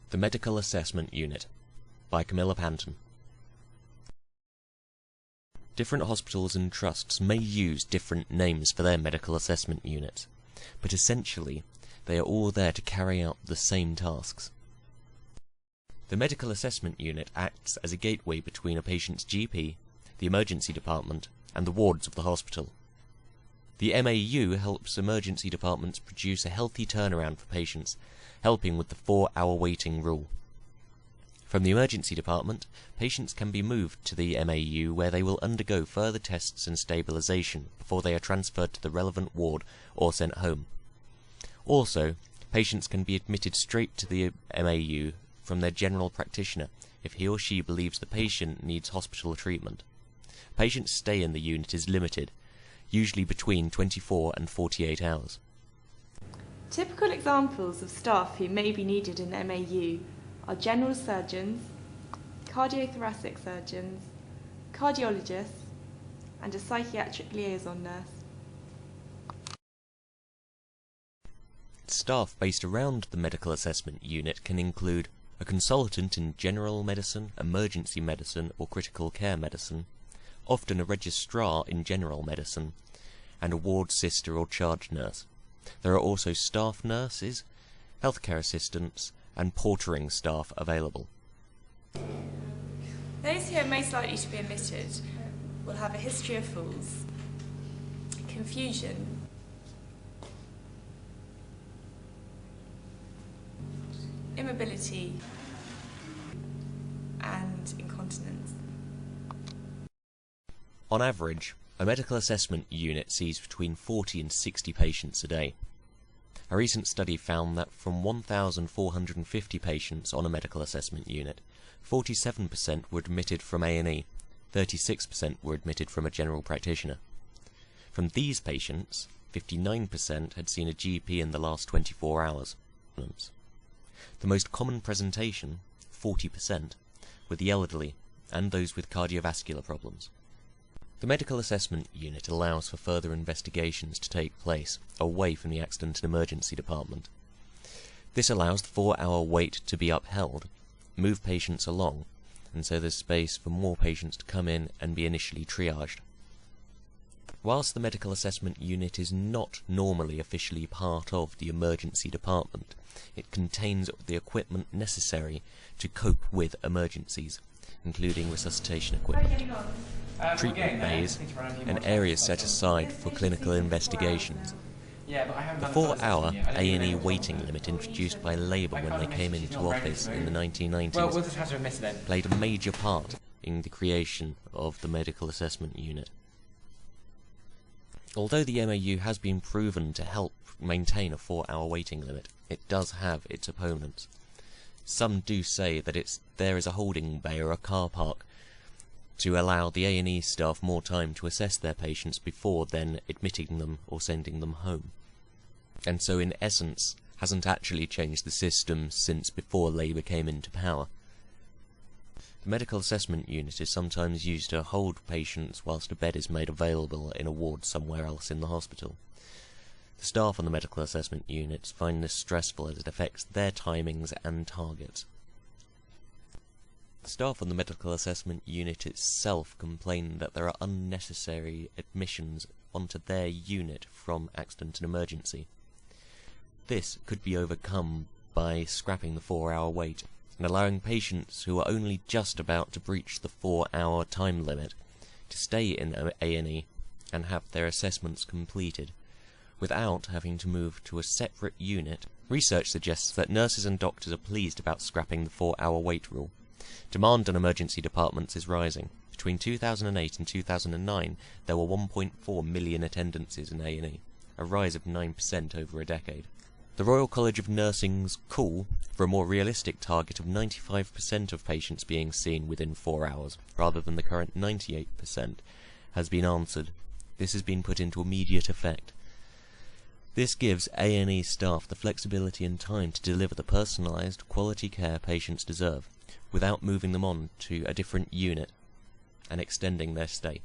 The Medical Assessment Unit by Camilla Panton. Different hospitals and trusts may use different names for their medical assessment units, but essentially they are all there to carry out the same tasks. The Medical Assessment Unit acts as a gateway between a patient's GP, the emergency department, and the wards of the hospital. The MAU helps emergency departments produce a healthy turnaround for patients, helping with the 4-hour waiting rule. From the emergency department, patients can be moved to the MAU where they will undergo further tests and stabilization before they are transferred to the relevant ward or sent home. Also, patients can be admitted straight to the MAU from their general practitioner if he or she believes the patient needs hospital treatment. Patient's stay in the unit is limited, usually between 24 and 48 hours. Typical examples of staff who may be needed in MAU are general surgeons, cardiothoracic surgeons, cardiologists, and a psychiatric liaison nurse. Staff based around the Medical Assessment Unit can include a consultant in general medicine, emergency medicine, or critical care medicine, often a registrar in general medicine, and a ward sister or charge nurse. There are also staff nurses, healthcare assistants, and portering staff available. Those who are most likely to be admitted will have a history of falls, confusion, immobility, and incontinence. On average, a medical assessment unit sees between 40 and 60 patients a day. A recent study found that from 1,450 patients on a medical assessment unit, 47% were admitted from A&E, 36% were admitted from a general practitioner. From these patients, 59% had seen a GP in the last 24 hours. The most common presentation, 40%, were the elderly and those with cardiovascular problems. The Medical Assessment Unit allows for further investigations to take place away from the accident and emergency department. This allows the 4-hour wait to be upheld, move patients along, and so there's space for more patients to come in and be initially triaged. Whilst the Medical Assessment Unit is not normally officially part of the emergency department, it contains the equipment necessary to cope with emergencies, including resuscitation equipment, treatment bays, and areas set aside for clinical investigations. The 4-hour A&E waiting limit introduced by Labour when they came into office in the 1990s played a major part in the creation of the Medical Assessment Unit. Although the MAU has been proven to help maintain a 4-hour waiting limit, it does have its opponents. Some do say that there is a holding bay or a car park to allow the A&E staff more time to assess their patients before then admitting them or sending them home. And so in essence, hasn't actually changed the system since before Labour came into power. The Medical Assessment Unit is sometimes used to hold patients whilst a bed is made available in a ward somewhere else in the hospital. The staff on the Medical Assessment Units find this stressful as it affects their timings and targets. The staff on the Medical Assessment Unit itself complain that there are unnecessary admissions onto their unit from accident and emergency. This could be overcome by scrapping the 4-hour wait and allowing patients who are only just about to breach the 4-hour time limit to stay in A&E and have their assessments completed, without having to move to a separate unit. Research suggests that nurses and doctors are pleased about scrapping the 4-hour wait rule. Demand on emergency departments is rising. Between 2008 and 2009, there were 1.4 million attendances in A&E, a rise of 9% over a decade. The Royal College of Nursing's call for a more realistic target of 95% of patients being seen within 4 hours, rather than the current 98%, has been answered. This has been put into immediate effect. This gives A&E staff the flexibility and time to deliver the personalised, quality care patients deserve, without moving them on to a different unit and extending their stay.